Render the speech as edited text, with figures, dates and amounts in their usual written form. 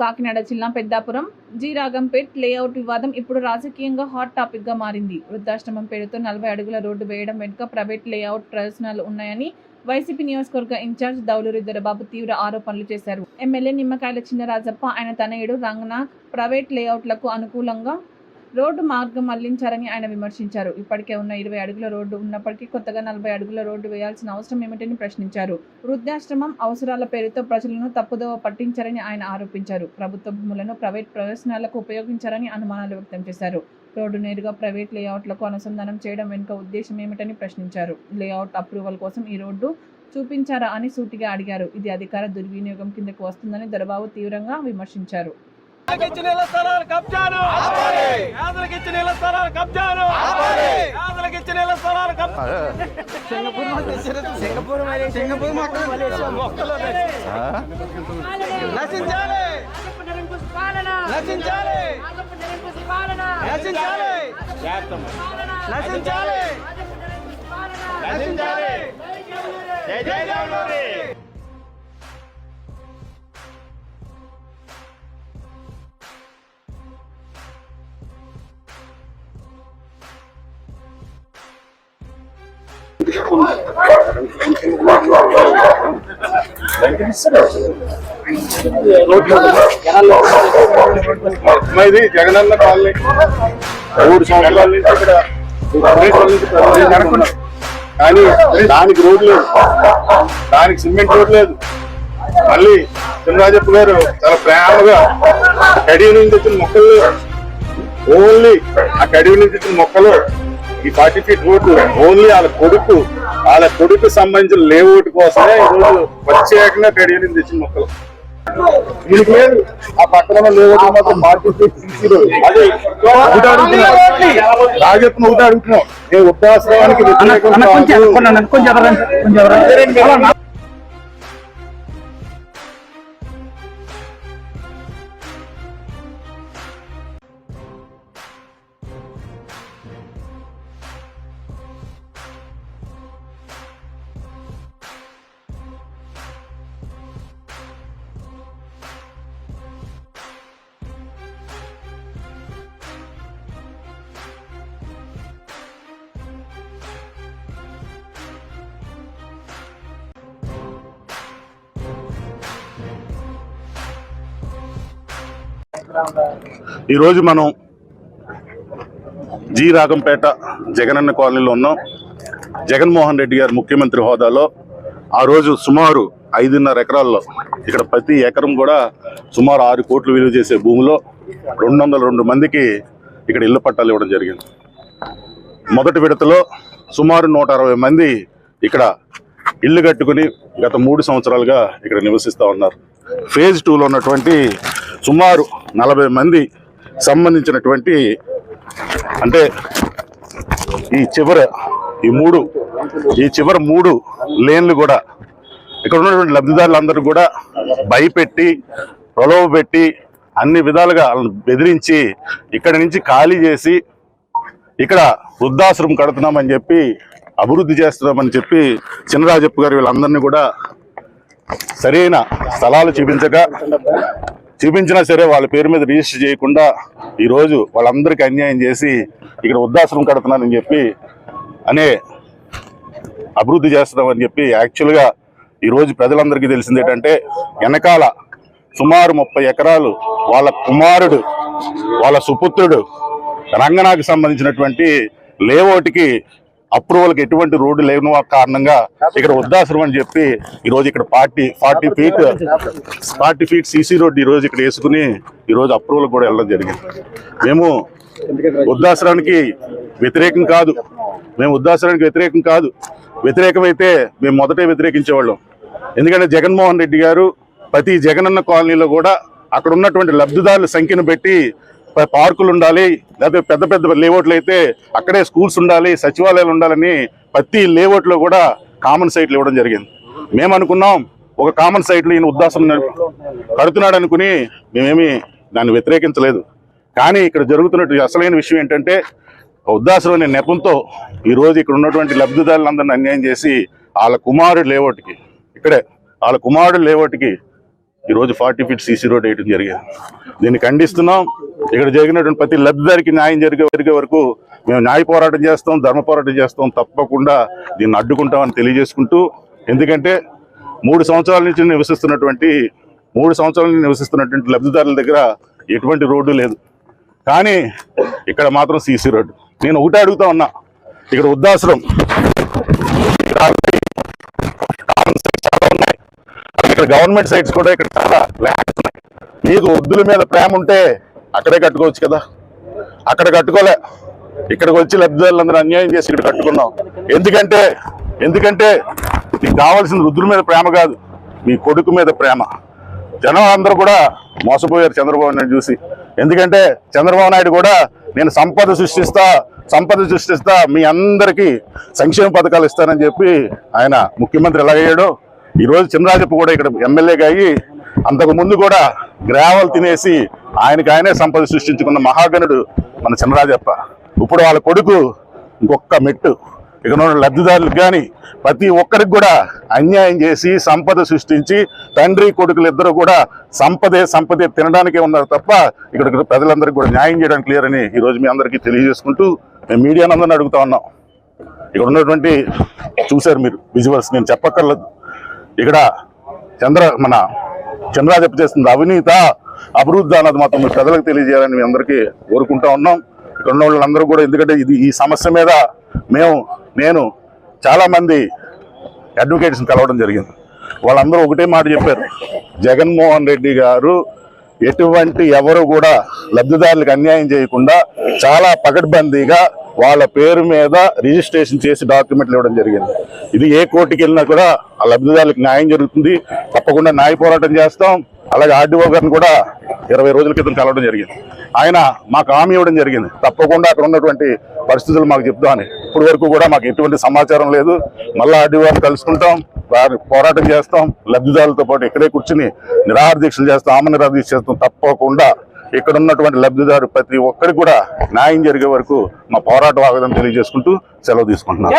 కాకినాడ జిల్లా Peddapuram G రాగంపేట్ layout వివాదం ఇప్పుడు రాజకీయంగా హాట్ టాపిక్ గా మారింది. వృద్ధాశ్రమం పేరుతో 40 అడుగుల రోడ్డు వేయడం వెనుక ప్రైవేట్ లేఅవుట్ ప్రయోజనాలు ఉన్నాయని వైసీపీ నియోజకవర్గ ఇన్ఛార్జ్ దౌలూరి దొరబాబు తీవ్ర ఆరోపణలు చేశారు. ఎమ్మెల్యే నిమ్మకాయల చినరాజప్ప, ఆయన తనయుడు రంగనాథ్ ప్రైవేట్ లేఅవుట్లకు అనుకూలంగా రోడ్డు మార్గం మళ్లించారని ఆయన విమర్శించారు. ఇప్పటికే ఉన్న 20 అడుగుల రోడ్డు ఉన్నప్పటికీ కొత్తగా 40 అడుగుల రోడ్డు వేయాల్సిన అవసరం ఏమిటని ప్రశ్నించారు. వృద్ధాశ్రమం అవసరాల పేరుతో ప్రజలను తప్పుదోవ పట్టించారని ఆయన ఆరోపించారు. ప్రభుత్వ భూములను ప్రైవేట్ ప్రయోజనాలకు ఉపయోగించారని అనుమానాలు వ్యక్తం చేశారు. రోడ్డు నేరుగా ప్రైవేట్ లేఅవుట్లకు అనుసంధానం చేయడం వెనుక ఉద్దేశం ఏమిటని ప్రశ్నించారు. లేఅవుట్ అప్రూవల్ కోసం ఈ రోడ్డు చూపించారా అని సూటిగా అడిగారు. ఇది అధికార దుర్వినియోగం కిందకు వస్తుందని దొరబాబు తీవ్రంగా విమర్శించారు. ఇది జగనన్న కాలనీ 3 సంవత్సరాల నుంచి ఇక్కడ కానీ దానికి రోడ్ లేదు, దానికి సిమెంట్ రోడ్ లేదు. మళ్ళీ చినరాజప్ప గారు చాలా ప్రేమగా కడివి నుంచి వచ్చిన మొక్కలు, ఓన్లీ ఆ కడివి నుంచి వచ్చిన మొక్కలు ఈ 40 ఫీట్ రోడ్డు ఓన్లీ వాళ్ళ కొడుకు సంబంధించిన లేఅవుట్ కోసమే ఈరోజు ప్రత్యేకంగా కడిగి నుంచి తెచ్చిన మొక్కలు. దీనికి లేదు, ఆ పక్కన లేఅవుట్ మాత్రం 40 ఫీట్ సీసీ రోడ్. అది రాజప్పని ఒకటి అడుగుతున్నాం, నేను వృద్ధాశ్రమానికి ఈరోజు మనం జి రాగంపేట జగనన్న కాలనీలో ఉన్నాం. జగన్మోహన్ రెడ్డి గారు ముఖ్యమంత్రి హోదాలో ఆ రోజు సుమారు 5.5 ఎకరాల్లో, ఇక్కడ ప్రతి ఎకరం కూడా సుమారు 6 కోట్లు విలువ చేసే భూమిలో 202 మందికి ఇక్కడ ఇళ్ల పట్టాలు ఇవ్వడం జరిగింది. మొదటి విడతలో సుమారు 160 మంది ఇక్కడ ఇల్లు కట్టుకుని గత 3 సంవత్సరాలుగా ఇక్కడ నివసిస్తూ ఉన్నారు. ఫేజ్ 2లో ఉన్నటువంటి సుమారు 40 మంది సంబంధించినటువంటి, అంటే ఈ చివరి 3 లేన్లు కూడా ఇక్కడ ఉన్నటువంటి లబ్ధిదారులందరూ కూడా భయపెట్టి, ప్రలోభ పెట్టి, అన్ని విధాలుగా బెదిరించి ఇక్కడి నుంచి ఖాళీ చేసి ఇక్కడ వృద్ధాశ్రమం కడుతున్నామని చెప్పి, అభివృద్ధి చేస్తున్నామని చెప్పి చినరాజప్ప గారు వీళ్ళందరినీ కూడా సరైన స్థలాలు చూపించినా సరే వాళ్ళ పేరు మీద రిజిస్టర్ చేయకుండా ఈరోజు వాళ్ళందరికీ అన్యాయం చేసి ఇక్కడ వృద్ధాశ్రమం కడుతున్నానని చెప్పి అభివృద్ధి చేస్తున్నామని చెప్పి, యాక్చువల్గా ఈరోజు ప్రజలందరికీ తెలిసింది ఏంటంటే వెనకాల సుమారు 30 ఎకరాలు వాళ్ళ కుమారుడు, వాళ్ళ సుపుత్రుడు రంగనాథ్కి సంబంధించినటువంటి లేఅవుట్కి అప్రూవల్కి ఎటువంటి రోడ్డు లేని కారణంగా ఇక్కడ వృద్ధాశ్రమం అని చెప్పి ఈరోజు ఇక్కడ 40 ఫీట్ సీసీ రోడ్డు ఈరోజు ఇక్కడ వేసుకుని ఈరోజు అప్రూవల్ కూడా వెళ్ళడం జరిగింది. మేము వృద్ధాశ్రమానికి వ్యతిరేకం కాదు, వ్యతిరేకమైతే మేము మొదటే వ్యతిరేకించేవాళ్ళం. ఎందుకంటే జగన్మోహన్ రెడ్డి గారు ప్రతి జగనన్న కాలనీలో కూడా అక్కడ ఉన్నటువంటి లబ్ధిదారుల సంఖ్యను బట్టి పార్కులు ఉండాలి, లేకపోతే పెద్ద పెద్ద లేఅవుట్లు అయితే అక్కడే స్కూల్స్ ఉండాలి, సచివాలయాలు ఉండాలని ప్రతి లేఅవుట్లో కూడా కామన్ సైట్లు ఇవ్వడం జరిగింది. మేము అనుకున్నాం ఒక కామన్ సైట్లో ఈయన వృద్ధాశ్రమం కడుతున్నాడు అనుకుని మేమేమి దాన్ని వ్యతిరేకించలేదు. కానీ ఇక్కడ జరుగుతున్నట్టు అసలైన విషయం ఏంటంటే వృద్ధాశ్రమం అనే నెపంతో ఈరోజు ఇక్కడ ఉన్నటువంటి లబ్ధిదారులందరినీ అన్యాయం చేసి వాళ్ళ కుమారుడు లేఅవుట్కి ఈరోజు 40 ఫీట్ సీసీ రోడ్ వేయడం జరిగింది. దీన్ని ఖండిస్తున్నాం. ఇక్కడ జరిగినటువంటి ప్రతి లబ్ధిదారికి న్యాయం జరిగే వరకు మేము న్యాయ పోరాటం చేస్తాం, ధర్మ పోరాటం చేస్తాం. తప్పకుండా దీన్ని అడ్డుకుంటామని తెలియజేసుకుంటూ, ఎందుకంటే 3 సంవత్సరాల నుంచి నివసిస్తున్నటువంటి లబ్ధిదారుల దగ్గర ఎటువంటి రోడ్డు లేదు, కానీ ఇక్కడ మాత్రం సీసీ రోడ్డు. నేను ఒకటే అడుగుతా ఉన్నా, ఇక్కడ వృద్ధాశ్రమం చాలా ఉన్నాయి, ఇక్కడ గవర్నమెంట్ సైట్స్ కూడా ఇక్కడ చాలా ల్యాండ్స్ ఉన్నాయి. మీకు వృద్ధుల మీద ప్రేమ ఉంటే అక్కడే కట్టుకోవచ్చు కదా, అక్కడ కట్టుకోలే. ఇక్కడికి వచ్చి లబ్ధిదారులందరూ అన్యాయం చేసి ఇక్కడ కట్టుకున్నాం. ఎందుకంటే మీకు కావాల్సిన వృద్ధుల మీద ప్రేమ కాదు, మీ కొడుకు మీద ప్రేమ. జనం అందరూ కూడా మోసపోయారు చంద్రబాబు నాయుడు చూసి. ఎందుకంటే చంద్రబాబు నాయుడు కూడా నేను సంపద సృష్టిస్తా మీ అందరికీ సంక్షేమ పథకాలు ఇస్తానని చెప్పి ఆయన ముఖ్యమంత్రి ఎలాగయ్యాడో, ఈరోజు చినరాజప్ప కూడా ఇక్కడ ఎమ్మెల్యేగా అయ్యి అంతకు ముందు కూడా గ్రావల్ తినేసి ఆయనే సంపద సృష్టించుకున్న మహాగణుడు మన చినరాజప్ప. ఇప్పుడు వాళ్ళ కొడుకు ఇంకొక మెట్టు ఇక్కడ ఉన్న లబ్ధిదారులకు కానీ ప్రతి ఒక్కరికి కూడా అన్యాయం చేసి సంపద సృష్టించి తండ్రి కొడుకులు ఇద్దరు కూడా సంపదే తినడానికే ఉన్నారు తప్ప ఇక్కడ ప్రజలందరికీ కూడా న్యాయం చేయడానికి లేరని ఈరోజు మీ అందరికీ తెలియజేసుకుంటూ మేము మీడియాని అందరిని అడుగుతా ఉన్నాం. ఇక్కడ ఉన్నటువంటి చూశారు మీరు విజువల్స్, నేను చెప్పక్కర్లేదు. ఇక్కడ మన చంద్రరాజప్ప చేస్తుంది అవినీత అభివృద్ధి అన్నది మాత్రం మీరు ప్రజలకు తెలియజేయాలని మీ అందరికీ కోరుకుంటా ఉన్నాం. ఇక్కడ ఉన్న వాళ్ళందరూ కూడా, ఎందుకంటే ఈ సమస్య మీద నేను చాలామంది అడ్వకేట్స్ని కలవడం జరిగింది. వాళ్ళందరూ ఒకటే మాట చెప్పారు, జగన్మోహన్ రెడ్డి గారు ఎవరు కూడా లబ్ధిదారులకు అన్యాయం చేయకుండా చాలా పకడ్బందీగా వాళ్ళ పేరు మీద రిజిస్ట్రేషన్ చేసి డాక్యుమెంట్లు ఇవ్వడం జరిగింది. ఇది ఏ కోర్టుకి వెళ్ళినా కూడా ఆ లబ్ధిదారులకు న్యాయం జరుగుతుంది. తప్పకుండా న్యాయ పోరాటం చేస్తాం. అలాగే ఆర్డీఓ గారిని కూడా 20 రోజుల క్రితం కలవడం జరిగింది. ఆయన మాకు హామీ ఇవ్వడం జరిగింది, తప్పకుండా అక్కడ ఉన్నటువంటి పరిస్థితులు మాకు చెప్తామని. ఇప్పటి వరకు కూడా మాకు ఎటువంటి సమాచారం లేదు. మళ్ళీ ఆర్డీఓ గారిని కలుసుకుంటాం, పోరాటం చేస్తాం. లబ్ధిదారులతో పాటు ఇక్కడే కూర్చుని నిరాహార దీక్షలు చేస్తాం, ఆమరణ దీక్ష చేస్తాం. తప్పకుండా ఇక్కడ ఉన్నటువంటి లబ్ధిదారు ప్రతి ఒక్కరికి కూడా న్యాయం జరిగే వరకు మా పోరాటం ఆగదని తెలియజేసుకుంటూ సెలవు తీసుకుంటున్నాం.